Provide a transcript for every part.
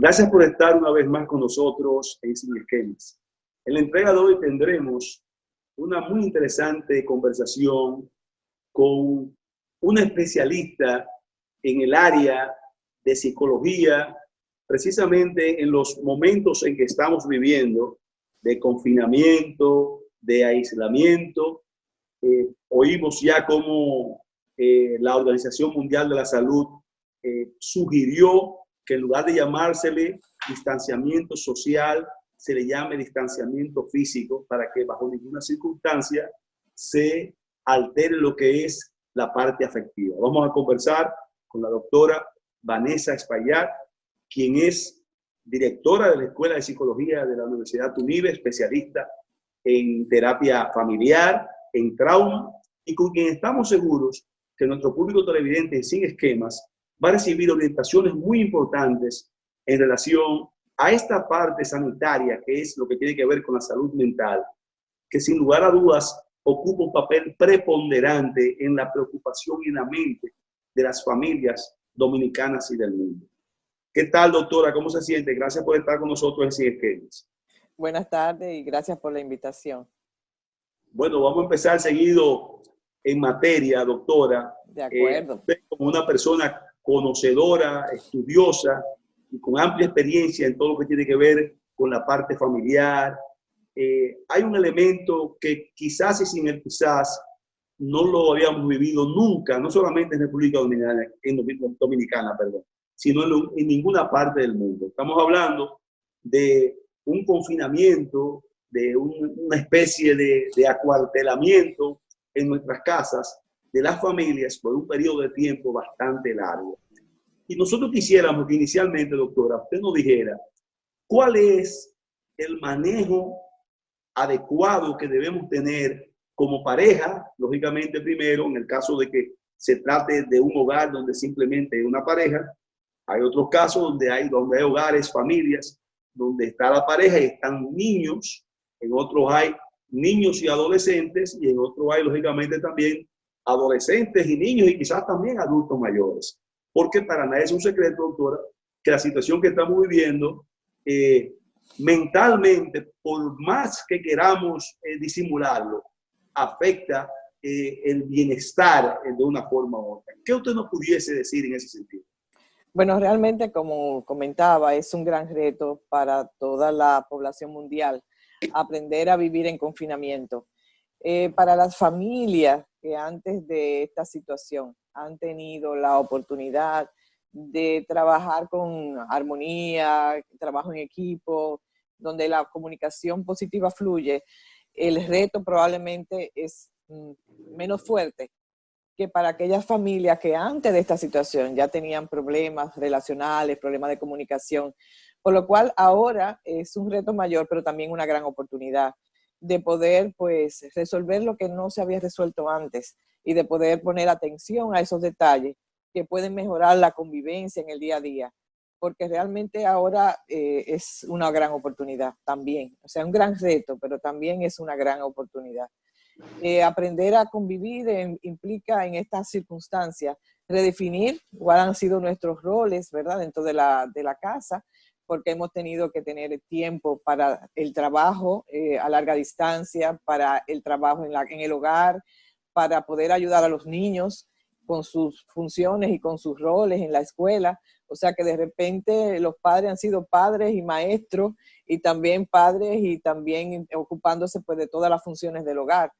Gracias por estar una vez más con nosotros en Sin Esquemas. En la entrega de hoy tendremos una muy interesante conversación con una especialista en el área de psicología, precisamente en los momentos en que estamos viviendo de confinamiento, de aislamiento. Oímos ya cómo la Organización Mundial de la Salud sugirió que en lugar de llamársele distanciamiento social, se le llame distanciamiento físico, para que bajo ninguna circunstancia se altere lo que es la parte afectiva. Vamos a conversar con la doctora Vanessa Espaillat, quien es directora de la Escuela de Psicología de la Universidad UNIBE, especialista en terapia familiar, en trauma, y con quien estamos seguros que nuestro público televidente Sin Esquemas va a recibir orientaciones muy importantes en relación a esta parte sanitaria, que es lo que tiene que ver con la salud mental, que sin lugar a dudas ocupa un papel preponderante en la preocupación y en la mente de las familias dominicanas y del mundo. ¿Qué tal, doctora? ¿Cómo se siente? Gracias por estar con nosotros en Sin Esquemas. Buenas tardes y gracias por la invitación. Bueno, vamos a empezar seguido en materia, doctora. De acuerdo. Usted como una persona conocedora, estudiosa y con amplia experiencia en todo lo que tiene que ver con la parte familiar, hay un elemento que quizás y sin el quizás no lo habíamos vivido nunca, no solamente en República Dominicana, sino en ninguna parte del mundo. Estamos hablando de un confinamiento, de una especie de acuartelamiento en nuestras casas de las familias por un periodo de tiempo bastante largo. Y nosotros quisiéramos que inicialmente, doctora, usted nos dijera cuál es el manejo adecuado que debemos tener como pareja, lógicamente primero, en el caso de que se trate de un hogar donde simplemente hay una pareja. Hay otros casos donde hay hogares, familias, donde está la pareja y están niños. En otros hay niños y adolescentes, y en otros hay, lógicamente, también adolescentes y niños y quizás también adultos mayores. Porque para nadie es un secreto, doctora, que la situación que estamos viviendo mentalmente, por más que queramos disimularlo, afecta el bienestar de una forma u otra. ¿Qué usted nos pudiese decir en ese sentido? Bueno, realmente, como comentaba, es un gran reto para toda la población mundial aprender a vivir en confinamiento. Para las familias que antes de esta situación han tenido la oportunidad de trabajar con armonía, trabajo en equipo, donde la comunicación positiva fluye, el reto probablemente es menos fuerte que para aquellas familias que antes de esta situación ya tenían problemas relacionales, problemas de comunicación, por lo cual ahora es un reto mayor, pero también una gran oportunidad de poder pues resolver lo que no se había resuelto antes y de poder poner atención a esos detalles que pueden mejorar la convivencia en el día a día, porque realmente ahora es una gran oportunidad también, o sea, un gran reto, pero también es una gran oportunidad. Aprender a convivir implica en estas circunstancias redefinir cuáles han sido nuestros roles, ¿verdad?, dentro de la casa, porque hemos tenido que tener tiempo para el trabajo a larga distancia, para el trabajo en el hogar, para poder ayudar a los niños con sus funciones y con sus roles en la escuela. O sea que de repente los padres han sido padres y maestros y también padres y también ocupándose pues de todas las funciones del hogar.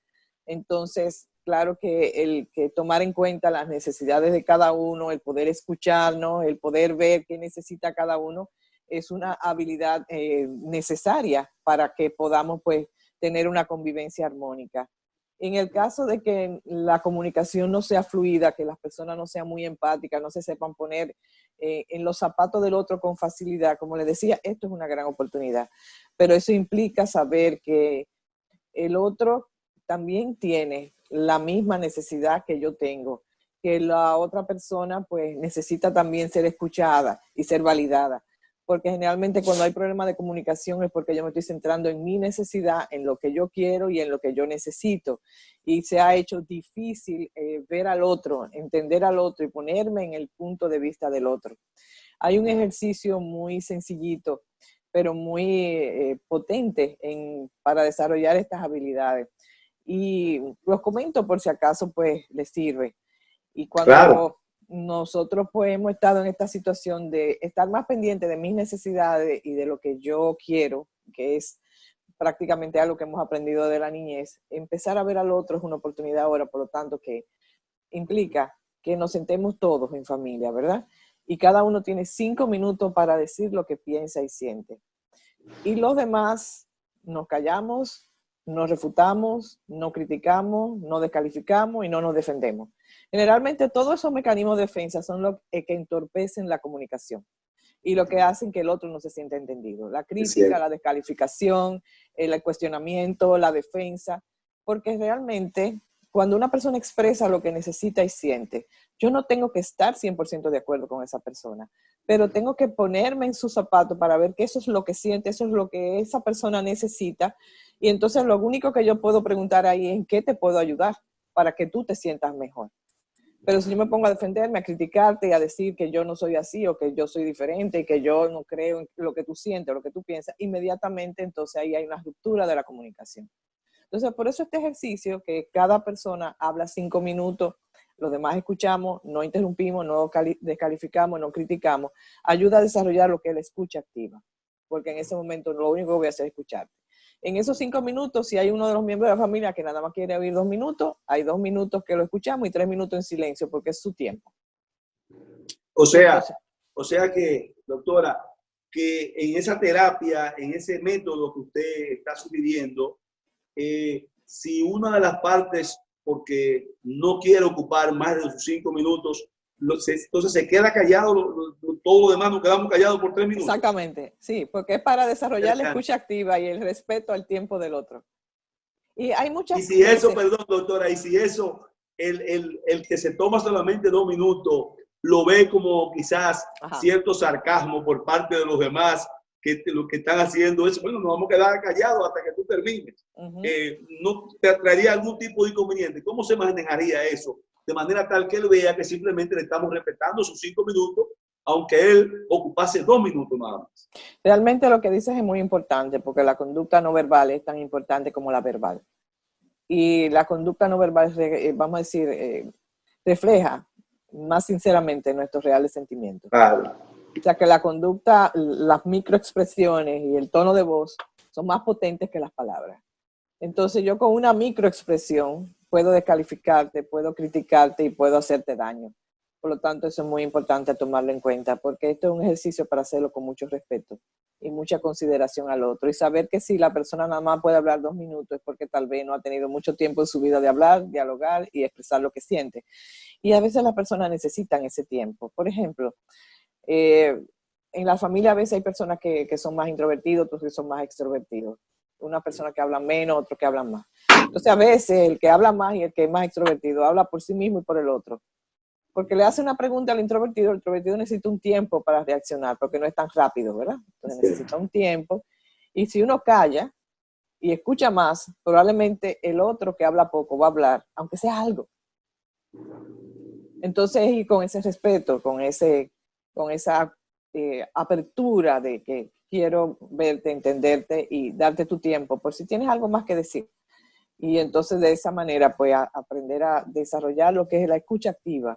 Entonces, claro que el que tomar en cuenta las necesidades de cada uno, el poder escucharnos, el poder ver qué necesita cada uno, es una habilidad necesaria para que podamos pues tener una convivencia armónica. En el caso de que la comunicación no sea fluida, que las personas no sean muy empáticas, no se sepan poner en los zapatos del otro con facilidad, como les decía, esto es una gran oportunidad. Pero eso implica saber que el otro también tiene la misma necesidad que yo tengo, que la otra persona pues necesita también ser escuchada y ser validada. porque generalmente cuando hay problemas de comunicación es porque yo me estoy centrando en mi necesidad, en lo que yo quiero y en lo que yo necesito. Y se ha hecho difícil ver al otro, entender al otro y ponerme en el punto de vista del otro. Hay un ejercicio muy sencillito, pero muy potente para desarrollar estas habilidades. Y los comento por si acaso pues les sirve. Y Claro. cuando nosotros pues hemos estado en esta situación de estar más pendiente de mis necesidades y de lo que yo quiero, que es prácticamente algo que hemos aprendido de la niñez, empezar a ver al otro es una oportunidad ahora, por lo tanto que implica que nos sentemos todos en familia, ¿verdad? Y cada uno tiene 5 minutos para decir lo que piensa y siente. Y los demás nos callamos, nos refutamos, no criticamos, no descalificamos y no nos defendemos. Generalmente todos esos mecanismos de defensa son los que entorpecen la comunicación y lo que hacen que el otro no se sienta entendido. La crítica, la descalificación, el cuestionamiento, la defensa, porque realmente cuando una persona expresa lo que necesita y siente, yo no tengo que estar 100% de acuerdo con esa persona, pero tengo que ponerme en sus zapatos para ver que eso es lo que siente, eso es lo que esa persona necesita, y entonces lo único que yo puedo preguntar ahí es ¿en qué te puedo ayudar para que tú te sientas mejor? Pero si yo me pongo a defenderme, a criticarte y a decir que yo no soy así o que yo soy diferente y que yo no creo en lo que tú sientes o lo que tú piensas, inmediatamente entonces ahí hay una ruptura de la comunicación. Entonces, por eso este ejercicio, que cada persona habla 5 minutos, los demás escuchamos, no interrumpimos, no descalificamos, no criticamos, ayuda a desarrollar lo que es la escucha activa, porque en ese momento lo único que voy a hacer es escucharte. En esos 5 minutos, si hay uno de los miembros de la familia que nada más quiere oír 2 minutos, hay 2 minutos que lo escuchamos y 3 minutos en silencio, porque es su tiempo. O sea, o sea que, doctora, que en esa terapia, en ese método que usted está sugiriendo, si una de las partes, porque no quiere ocupar más de sus 5 minutos, entonces se queda callado, todo lo demás nos quedamos callados por 3 minutos. Exactamente, sí, porque es para desarrollar la escucha activa y el respeto al tiempo del otro. Y hay muchas veces. Y si eso, perdón, doctora, y si eso, el que se toma solamente 2 minutos, lo ve como quizás cierto sarcasmo por parte de los demás, que lo que están haciendo es, bueno, nos vamos a quedar callados hasta que tú termines. ¿No te traería algún tipo de inconveniente? ¿Cómo se manejaría eso? De manera tal que él vea que simplemente le estamos respetando sus 5 minutos, aunque él ocupase 2 minutos nada más. Realmente lo que dices es muy importante, porque la conducta no verbal es tan importante como la verbal. Y la conducta no verbal, vamos a decir, refleja más sinceramente nuestros reales sentimientos. Claro. O sea que la conducta, las microexpresiones y el tono de voz son más potentes que las palabras. Entonces yo con una microexpresión puedo descalificarte, puedo criticarte y puedo hacerte daño. Por lo tanto, eso es muy importante tomarlo en cuenta, porque esto es un ejercicio para hacerlo con mucho respeto y mucha consideración al otro. Y saber que si la persona nada más puede hablar 2 minutos es porque tal vez no ha tenido mucho tiempo en su vida de hablar, dialogar y expresar lo que siente. Y a veces las personas necesitan ese tiempo. Por ejemplo, en la familia a veces hay personas que son más introvertidos, otros que son más extrovertidos. Una persona que habla menos, otro que habla más. Entonces a veces el que habla más y el que es más extrovertido habla por sí mismo y por el otro. Porque le hace una pregunta al introvertido, el introvertido necesita un tiempo para reaccionar, porque no es tan rápido, ¿verdad? Entonces necesita un tiempo. Y si uno calla y escucha más, probablemente el otro que habla poco va a hablar, aunque sea algo. Entonces, y con ese respeto, con esa apertura de que quiero verte, entenderte y darte tu tiempo, por si tienes algo más que decir. Y entonces de esa manera, pues, aprender a desarrollar lo que es la escucha activa,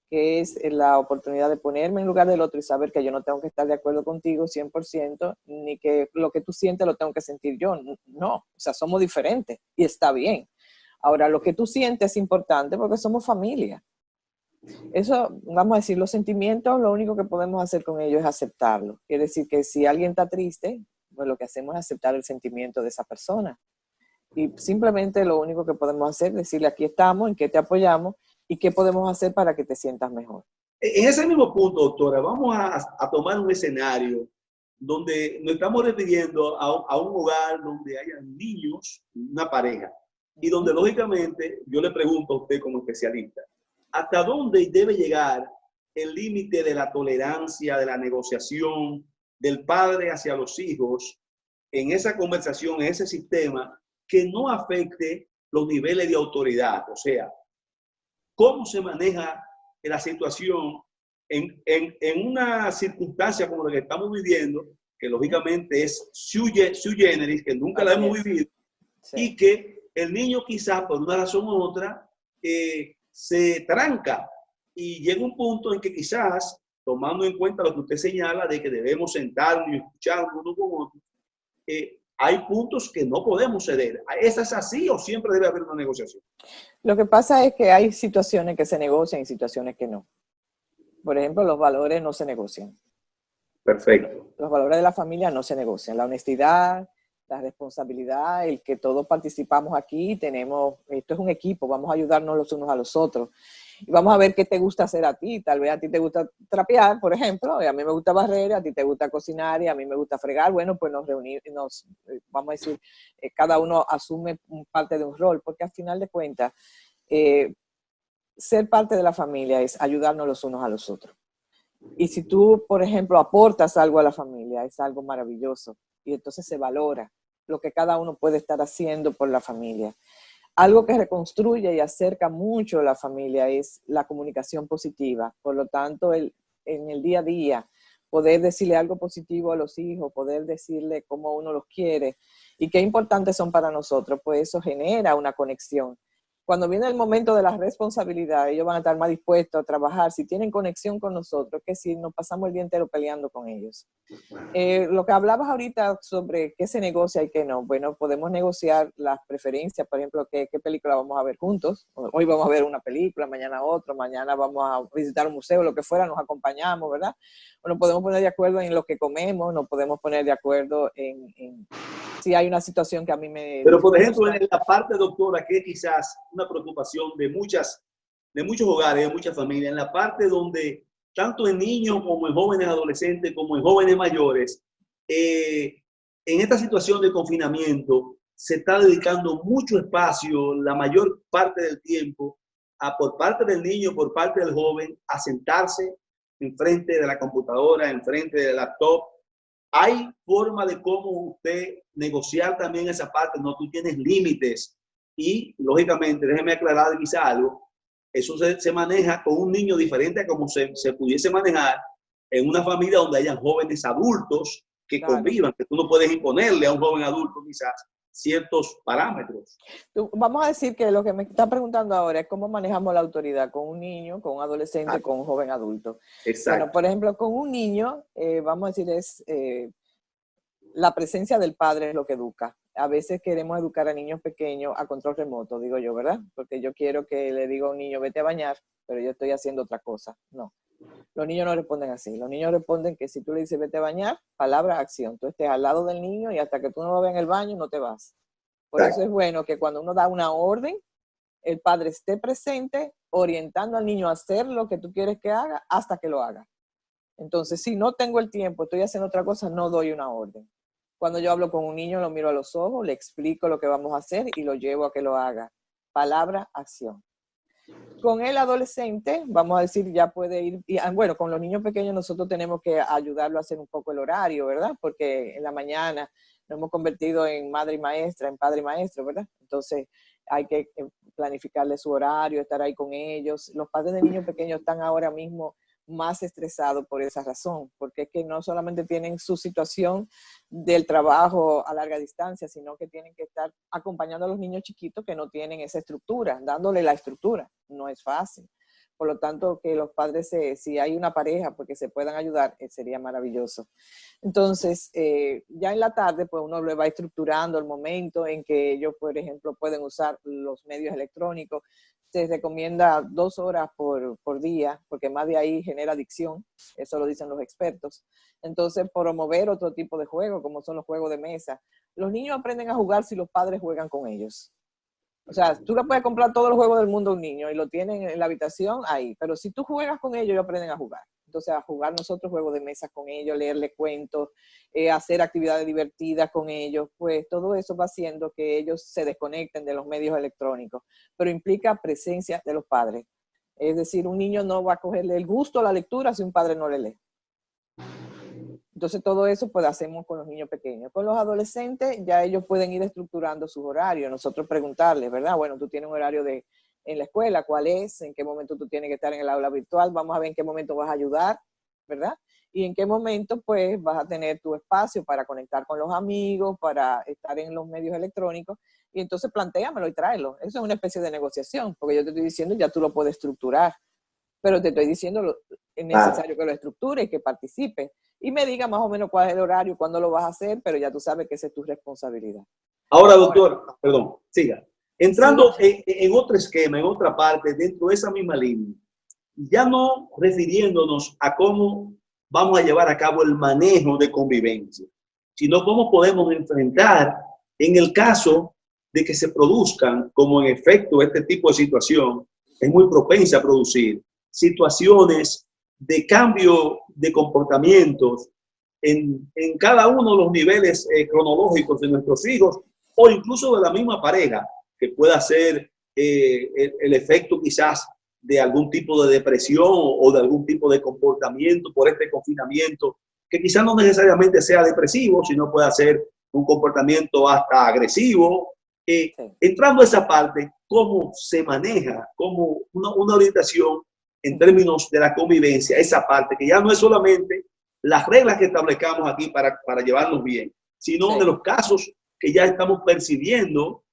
que es la oportunidad de ponerme en lugar del otro y saber que yo no tengo que estar de acuerdo contigo 100%, ni que lo que tú sientes lo tengo que sentir yo. No, o sea, somos diferentes y está bien. Ahora, lo que tú sientes es importante porque somos familia. Eso, vamos a decir, los sentimientos, lo único que podemos hacer con ellos es aceptarlo. Quiere decir que si alguien está triste, pues lo que hacemos es aceptar el sentimiento de esa persona. Y simplemente lo único que podemos hacer es decirle, aquí estamos, en qué te apoyamos, y qué podemos hacer para que te sientas mejor. En ese mismo punto, doctora, vamos a tomar un escenario donde nos estamos refiriendo a un hogar donde haya niños, una pareja, y donde lógicamente yo le pregunto a usted como especialista, ¿hasta dónde debe llegar el límite de la tolerancia, de la negociación, del padre hacia los hijos en esa conversación, en ese sistema, que no afecte los niveles de autoridad? O sea, ¿cómo se maneja la situación en una circunstancia como la que estamos viviendo, que lógicamente es sui generis, que nunca la hemos vivido, y que el niño quizás por una razón u otra se tranca y llega un punto en que quizás, tomando en cuenta lo que usted señala de que debemos sentarnos y escuchar uno con otro, hay puntos que no podemos ceder. ¿Esa es así o siempre debe haber una negociación? Lo que pasa es que hay situaciones que se negocian y situaciones que no. Por ejemplo, los valores no se negocian. Perfecto. Los valores de la familia no se negocian. La honestidad, la responsabilidad, el que todos participamos aquí, esto es un equipo, vamos a ayudarnos los unos a los otros. Y vamos a ver qué te gusta hacer a ti. Tal vez a ti te gusta trapear, por ejemplo, y a mí me gusta barrer, a ti te gusta cocinar y a mí me gusta fregar. Bueno, pues nos reunimos, vamos a decir, cada uno asume parte de un rol, porque al final de cuentas, ser parte de la familia es ayudarnos los unos a los otros. Y si tú, por ejemplo, aportas algo a la familia, es algo maravilloso. Y entonces se valora lo que cada uno puede estar haciendo por la familia. Algo que reconstruye y acerca mucho a la familia es la comunicación positiva. Por lo tanto, en el día a día, poder decirle algo positivo a los hijos, poder decirle cómo uno los quiere y qué importantes son para nosotros, pues eso genera una conexión. Cuando viene el momento de la responsabilidad, ellos van a estar más dispuestos a trabajar si tienen conexión con nosotros que si nos pasamos el día entero peleando con ellos. Lo que hablabas ahorita sobre qué se negocia y qué no, bueno, podemos negociar las preferencias, por ejemplo, qué película vamos a ver juntos. Hoy vamos a ver una película, mañana otra, mañana vamos a visitar un museo, lo que fuera, nos acompañamos, ¿verdad? O nos podemos poner de acuerdo en lo que comemos, nos podemos poner de acuerdo en si hay una situación que a mí me Pero, por disgusta. ejemplo, en la parte, doctora, que quizás una preocupación de muchos hogares, de muchas familias, en la parte donde tanto en niños como en jóvenes adolescentes, como en jóvenes mayores, en esta situación de confinamiento, se está dedicando mucho espacio, la mayor parte del tiempo, por parte del niño, por parte del joven, a sentarse enfrente de la computadora, enfrente del laptop. ¿Hay forma de cómo usted negociar también esa parte? No, tú tienes límites. Y, lógicamente, déjeme aclarar quizá algo, eso se maneja con un niño diferente a como se pudiese manejar en una familia donde hayan jóvenes adultos que convivan, que tú no puedes imponerle a un joven adulto quizás ciertos parámetros. Vamos a decir que lo que me está preguntando ahora es cómo manejamos la autoridad con un niño, con un adolescente, con un joven adulto. Exacto. Bueno, por ejemplo, con un niño, vamos a decir, es la presencia del padre es lo que educa. A veces queremos educar a niños pequeños a control remoto, digo yo, ¿verdad? Porque yo quiero que le diga a un niño, vete a bañar, pero yo estoy haciendo otra cosa. No. Los niños no responden así. Los niños responden que si tú le dices vete a bañar, palabra, acción. Tú estés al lado del niño y hasta que tú no lo veas en el baño, no te vas. Por eso es bueno que cuando uno da una orden, el padre esté presente, orientando al niño a hacer lo que tú quieres que haga hasta que lo haga. Entonces, si no tengo el tiempo, estoy haciendo otra cosa, no doy una orden. Cuando yo hablo con un niño, lo miro a los ojos, le explico lo que vamos a hacer y lo llevo a que lo haga. Palabra, acción. Con el adolescente, vamos a decir, ya puede ir, bueno, con los niños pequeños nosotros tenemos que ayudarlo a hacer un poco el horario, ¿verdad? Porque en la mañana nos hemos convertido en madre y maestra, en padre y maestro, ¿verdad? Entonces hay que planificarle su horario, estar ahí con ellos. Los padres de niños pequeños están ahora mismo más estresados por esa razón, porque es que no solamente tienen su situación del trabajo a larga distancia, sino que tienen que estar acompañando a los niños chiquitos que no tienen esa estructura, dándole la estructura. No es fácil. Por lo tanto, que los padres, si hay una pareja, porque se puedan ayudar, sería maravilloso. Entonces, ya en la tarde, pues uno le va estructurando el momento en que ellos, por ejemplo, pueden usar los medios electrónicos. Se recomienda 2 horas por día, porque más de ahí genera adicción, eso lo dicen los expertos. Entonces, promover otro tipo de juegos, como son los juegos de mesa. Los niños aprenden a jugar si los padres juegan con ellos. O sea, tú le puedes comprar todos los juegos del mundo a un niño y lo tienen en la habitación ahí, pero si tú juegas con ellos, ellos aprenden a jugar. Entonces, a jugar nosotros juegos de mesa con ellos, leerle cuentos, hacer actividades divertidas con ellos, pues todo eso va haciendo que ellos se desconecten de los medios electrónicos, pero implica presencia de los padres. Es decir, un niño no va a cogerle el gusto a la lectura si un padre no le lee. Entonces todo eso pues hacemos con los niños pequeños. Con los adolescentes ya ellos pueden ir estructurando sus horarios. Nosotros preguntarles, ¿verdad? Bueno, tú tienes un horario en la escuela, ¿cuál es? ¿En qué momento tú tienes que estar en el aula virtual? Vamos a ver en qué momento vas a ayudar, ¿verdad? Y en qué momento pues vas a tener tu espacio para conectar con los amigos, para estar en los medios electrónicos. Y entonces plantéamelo y tráelo. Eso es una especie de negociación, porque yo te estoy diciendo ya tú lo puedes estructurar, pero te estoy diciendo es necesario que lo estructures y que participes. Y me diga más o menos cuál es el horario, cuándo lo vas a hacer, pero ya tú sabes que esa es tu responsabilidad. Ahora, doctor, perdón, siga. Sí, Entrando en otro esquema, en otra parte, dentro de esa misma línea, ya no refiriéndonos a cómo vamos a llevar a cabo el manejo de convivencia, sino cómo podemos enfrentar en el caso de que se produzcan, como en efecto este tipo de situación es muy propensa a producir, situaciones de cambio de comportamientos en cada uno de los niveles cronológicos de nuestros hijos o incluso de la misma pareja, que pueda ser el efecto quizás de algún tipo de depresión o de algún tipo de comportamiento por este confinamiento, que quizás no necesariamente sea depresivo, sino pueda ser un comportamiento hasta agresivo. sí. Entrando a esa parte, ¿cómo se maneja como una orientación en términos de la convivencia? Esa parte que ya no es solamente las reglas que establezcamos aquí para llevarnos bien, sino Sí. de los casos que ya estamos percibiendo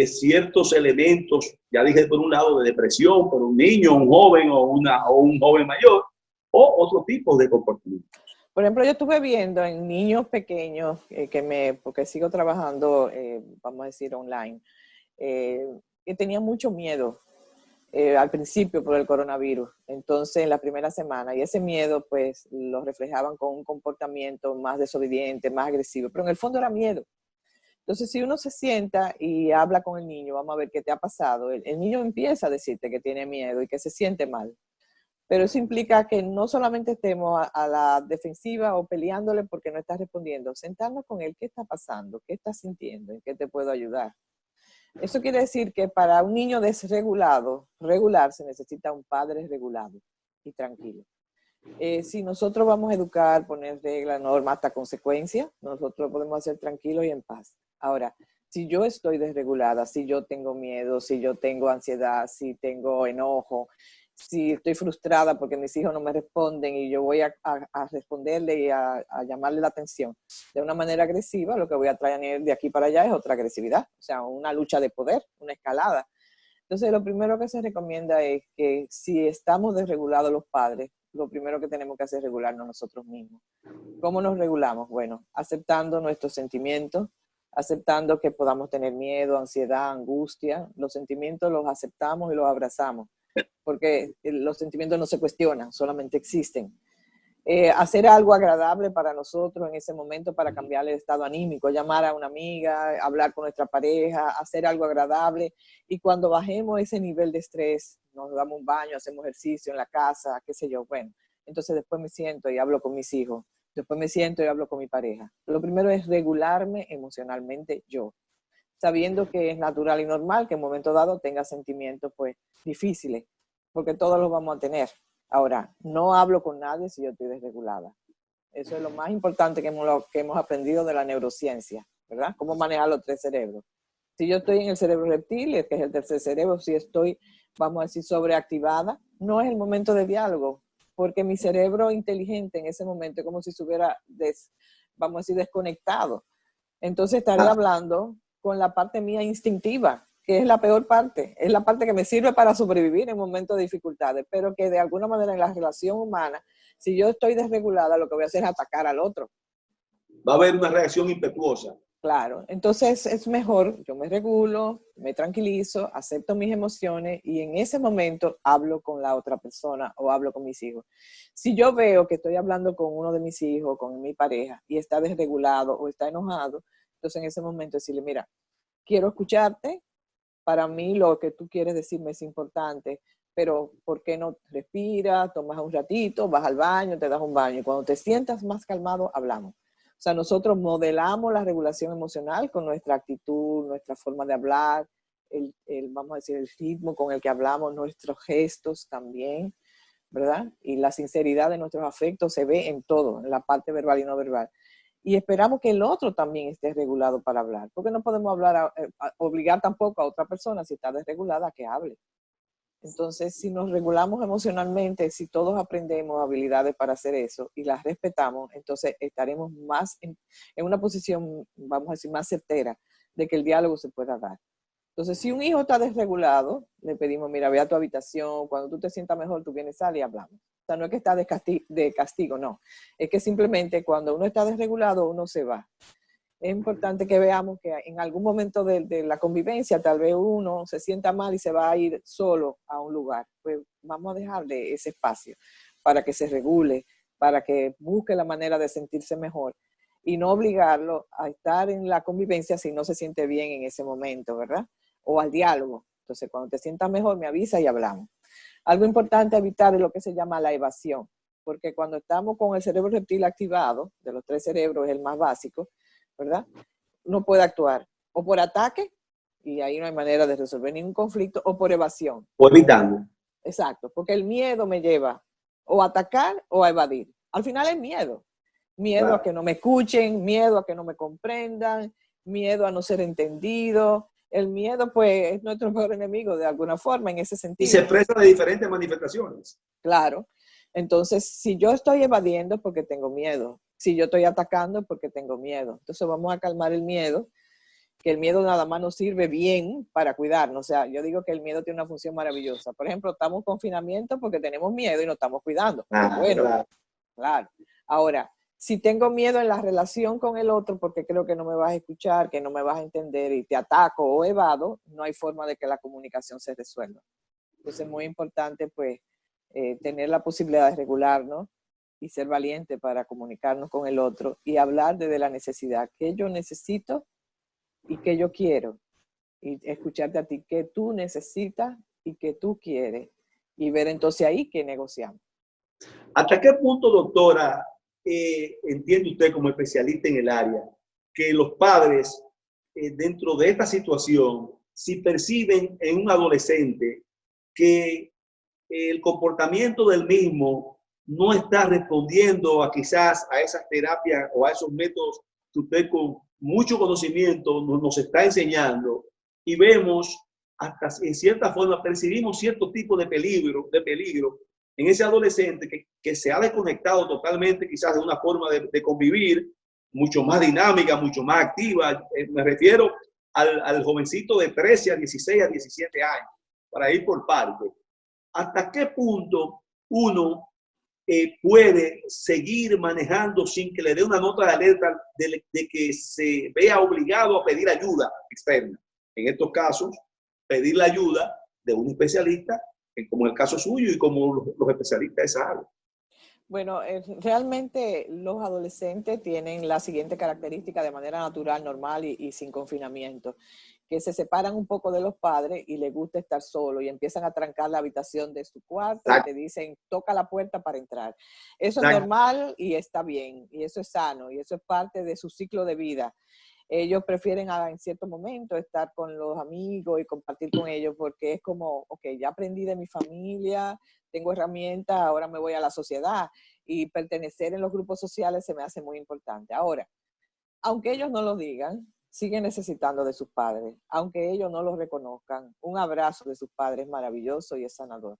ciertos elementos, ya dije por un lado de depresión, por un niño, un joven o un joven mayor, o otro tipo de comportamiento. Por ejemplo, yo estuve viendo en niños pequeños, porque sigo trabajando, vamos a decir, online, que tenían mucho miedo al principio por el coronavirus, entonces en la primera semana, y ese miedo pues lo reflejaban con un comportamiento más desobediente, más agresivo, pero en el fondo era miedo. Entonces, si uno se sienta y habla con el niño, vamos a ver qué te ha pasado, el niño empieza a decirte que tiene miedo y que se siente mal. Pero eso implica que no solamente estemos a la defensiva o peleándole porque no está respondiendo, sentarnos con él, ¿qué está pasando? ¿Qué estás sintiendo? ¿En qué te puedo ayudar? Eso quiere decir que para un niño desregulado, regular, se necesita un padre regulado y tranquilo. Si nosotros vamos a educar, poner reglas, normas, hasta consecuencias, nosotros podemos hacer tranquilos y en paz. Ahora, si yo estoy desregulada, si yo tengo miedo, si yo tengo ansiedad, si tengo enojo, si estoy frustrada porque mis hijos no me responden y yo voy a responderle y a llamarle la atención de una manera agresiva, lo que voy a traer de aquí para allá es otra agresividad, o sea, una lucha de poder, una escalada. Entonces, lo primero que se recomienda es que si estamos desregulados los padres, lo primero que tenemos que hacer es regularnos nosotros mismos. ¿Cómo nos regulamos? Bueno, aceptando nuestros sentimientos, aceptando que podamos tener miedo, ansiedad, angustia. Los sentimientos los aceptamos y los abrazamos, porque los sentimientos no se cuestionan, solamente existen. Hacer algo agradable para nosotros en ese momento para cambiar el estado anímico, llamar a una amiga, hablar con nuestra pareja, hacer algo agradable, y cuando bajemos ese nivel de estrés, nos damos un baño, hacemos ejercicio en la casa, qué sé yo, bueno, entonces después me siento y hablo con mis hijos, después me siento y hablo con mi pareja. Lo primero es regularme emocionalmente yo, sabiendo que es natural y normal que en un momento dado tenga sentimientos pues difíciles, porque todos los vamos a tener. Ahora, no hablo con nadie si yo estoy desregulada. Eso es lo más importante que hemos aprendido de la neurociencia, ¿verdad? Cómo manejar los tres cerebros. Si yo estoy en el cerebro reptil, que es el tercer cerebro, si estoy, vamos a decir, sobreactivada, no es el momento de diálogo, porque mi cerebro inteligente en ese momento es como si estuviera, vamos a decir, desconectado. Entonces estaré hablando con la parte mía instintiva, que es la peor parte, es la parte que me sirve para sobrevivir en momentos de dificultades, pero que de alguna manera en la relación humana, si yo estoy desregulada, lo que voy a hacer es atacar al otro. Va a haber una reacción impetuosa. Claro, entonces es mejor, yo me regulo, me tranquilizo, acepto mis emociones y en ese momento hablo con la otra persona o hablo con mis hijos. Si yo veo que estoy hablando con uno de mis hijos, con mi pareja, y está desregulado o está enojado, entonces en ese momento decirle, mira, quiero escucharte, para mí lo que tú quieres decirme es importante, pero ¿por qué no respiras, tomas un ratito, vas al baño, te das un baño y cuando te sientas más calmado, hablamos? O sea, nosotros modelamos la regulación emocional con nuestra actitud, nuestra forma de hablar, vamos a decir, el ritmo con el que hablamos, nuestros gestos también. ¿verdad? Y la sinceridad de nuestros afectos se ve en todo, en la parte verbal y no verbal. Y esperamos que el otro también esté regulado para hablar, porque no podemos obligar tampoco a otra persona, si está desregulada, a que hable. Entonces, si nos regulamos emocionalmente, si todos aprendemos habilidades para hacer eso y las respetamos, entonces estaremos más en una posición, vamos a decir, más certera de que el diálogo se pueda dar. Entonces, si un hijo está desregulado, le pedimos, mira, ve a tu habitación, cuando tú te sientas mejor, tú vienes, sal y hablamos. O sea, no es que está de castigo, no. Es que simplemente cuando uno está desregulado, uno se va. Es importante que veamos que en algún momento de la convivencia, tal vez uno se sienta mal y se va a ir solo a un lugar. Pues vamos a dejarle ese espacio para que se regule, para que busque la manera de sentirse mejor y no obligarlo a estar en la convivencia si no se siente bien en ese momento, ¿verdad? O al diálogo. Entonces, cuando te sientas mejor, me avisa y hablamos. Algo importante evitar es lo que se llama la evasión, porque cuando estamos con el cerebro reptil activado, de los 3 cerebros es el más básico, ¿verdad? No puede actuar o por ataque, y ahí no hay manera de resolver ningún conflicto, o por evasión. O evitando. Exacto, porque el miedo me lleva o a atacar o a evadir. Al final es miedo. Miedo Claro. a que no me escuchen, miedo a que no me comprendan, miedo a no ser entendido. El miedo, pues, es nuestro peor enemigo de alguna forma en ese sentido. Y se expresa de diferentes manifestaciones. Claro. Entonces, si yo estoy evadiendo es porque tengo miedo. Si yo estoy atacando es porque tengo miedo. Entonces, vamos a calmar el miedo, que el miedo nada más nos sirve bien para cuidarnos. O sea, yo digo que el miedo tiene una función maravillosa. Por ejemplo, estamos en confinamiento porque tenemos miedo y nos estamos cuidando. Bueno, claro. Ahora, si tengo miedo en la relación con el otro porque creo que no me vas a escuchar, que no me vas a entender y te ataco o evado, no hay forma de que la comunicación se resuelva. Entonces es muy importante pues tener la posibilidad de regularnos y ser valiente para comunicarnos con el otro y hablar desde la necesidad, qué yo necesito y qué yo quiero. Y escucharte a ti, qué tú necesitas y qué tú quieres. Y ver entonces ahí qué negociamos. ¿Hasta qué punto, doctora, entiende usted como especialista en el área, que los padres dentro de esta situación, si perciben en un adolescente que el comportamiento del mismo no está respondiendo a quizás a esas terapias o a esos métodos que usted con mucho conocimiento nos está enseñando, y vemos hasta en cierta forma percibimos cierto tipo de peligro en ese adolescente que se ha desconectado totalmente quizás de una forma de convivir mucho más dinámica, mucho más activa? Me refiero al jovencito de 13 a 16 a 17 años, para ir por partes. ¿Hasta qué punto uno puede seguir manejando sin que le dé una nota de alerta de que se vea obligado a pedir ayuda externa? En estos casos, pedir la ayuda de un especialista, como el caso suyo y como los especialistas de esa área. Bueno, realmente los adolescentes tienen la siguiente característica de manera natural, normal y sin confinamiento, que se separan un poco de los padres y les gusta estar solo y empiezan a trancar la habitación de su cuarto. Exacto. Y te dicen, toca la puerta para entrar. Eso Exacto. Es normal y está bien, y eso es sano, y eso es parte de su ciclo de vida. Ellos prefieren en cierto momento estar con los amigos y compartir con ellos porque es como, ok, ya aprendí de mi familia, tengo herramientas, ahora me voy a la sociedad, y pertenecer en los grupos sociales se me hace muy importante. Ahora, aunque ellos no lo digan, siguen necesitando de sus padres, aunque ellos no los reconozcan. Un abrazo de sus padres es maravilloso y es sanador.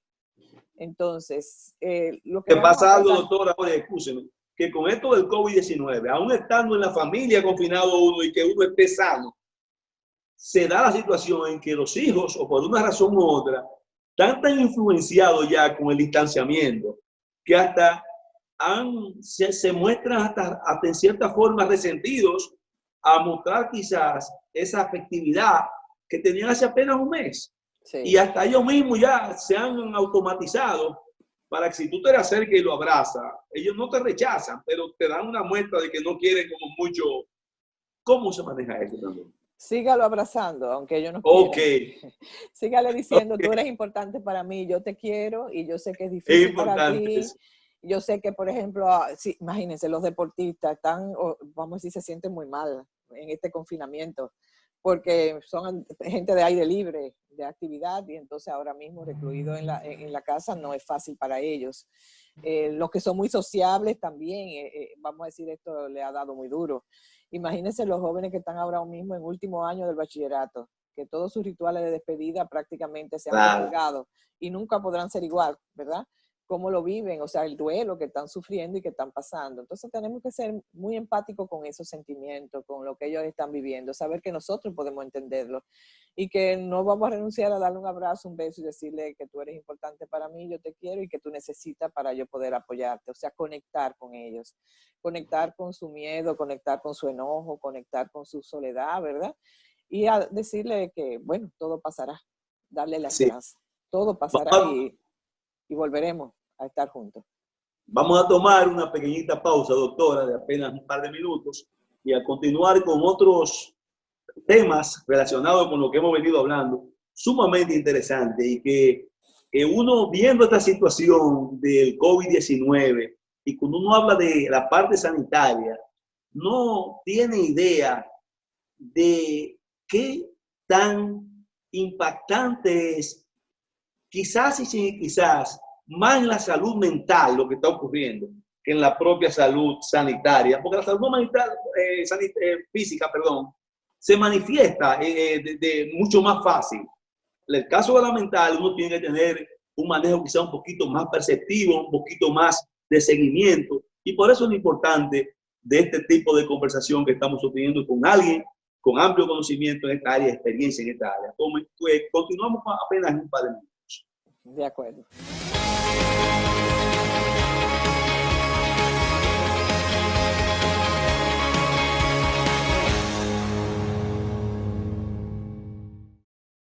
Entonces, lo que pasa algo, doctora, ahora escúcheme, que con esto del COVID-19, aún estando en la familia confinado uno y que uno esté sano, se da la situación en que los hijos, o por una razón u otra, están tan influenciados ya con el distanciamiento, que hasta se muestran hasta en cierta forma resentidos a mostrar quizás esa afectividad que tenían hace apenas un mes. Sí. Y hasta ellos mismos ya se han automatizado para que si tú te le acerques y lo abrazas, ellos no te rechazan, pero te dan una muestra de que no quieren como mucho. ¿Cómo se maneja eso también? Sígalo abrazando, aunque ellos no quieran. Okay. Sígale diciendo, okay, tú eres importante para mí, yo te quiero y yo sé que es difícil para ti. Yo sé que, por ejemplo, sí, imagínense, los deportistas están, vamos a decir, se sienten muy mal en este confinamiento porque son gente de aire libre, de actividad, y entonces ahora mismo recluidos en la casa no es fácil para ellos. Los que son muy sociables también, vamos a decir, esto le ha dado muy duro. Imagínense los jóvenes que están ahora mismo en último año del bachillerato, que todos sus rituales de despedida prácticamente se han postergado y nunca podrán ser igual, ¿verdad? Cómo lo viven, o sea, el duelo que están sufriendo y que están pasando. Entonces tenemos que ser muy empáticos con esos sentimientos, con lo que ellos están viviendo, saber que nosotros podemos entenderlo y que no vamos a renunciar a darle un abrazo, un beso y decirle que tú eres importante para mí, yo te quiero y que tú necesitas para yo poder apoyarte. O sea, conectar con ellos, conectar con su miedo, conectar con su enojo, conectar con su soledad, ¿verdad? Y a decirle que, bueno, todo pasará, darle la esperanza. Todo pasará y volveremos a estar juntos. Vamos a tomar una pequeñita pausa, doctora, de apenas un par de minutos y a continuar con otros temas relacionados con lo que hemos venido hablando, sumamente interesante y que uno viendo esta situación del COVID-19 y cuando uno habla de la parte sanitaria, no tiene idea de qué tan impactante es, quizás y sin quizás, más en la salud mental lo que está ocurriendo que en la propia salud sanitaria, porque la salud mental, física, perdón, se manifiesta de mucho más fácil. En el caso de la mental, uno tiene que tener un manejo quizá un poquito más perceptivo, un poquito más de seguimiento, y por eso es lo importante de este tipo de conversación que estamos obteniendo con alguien con amplio conocimiento en esta área, experiencia en esta área. Continuamos apenas en un par de minutos. De acuerdo.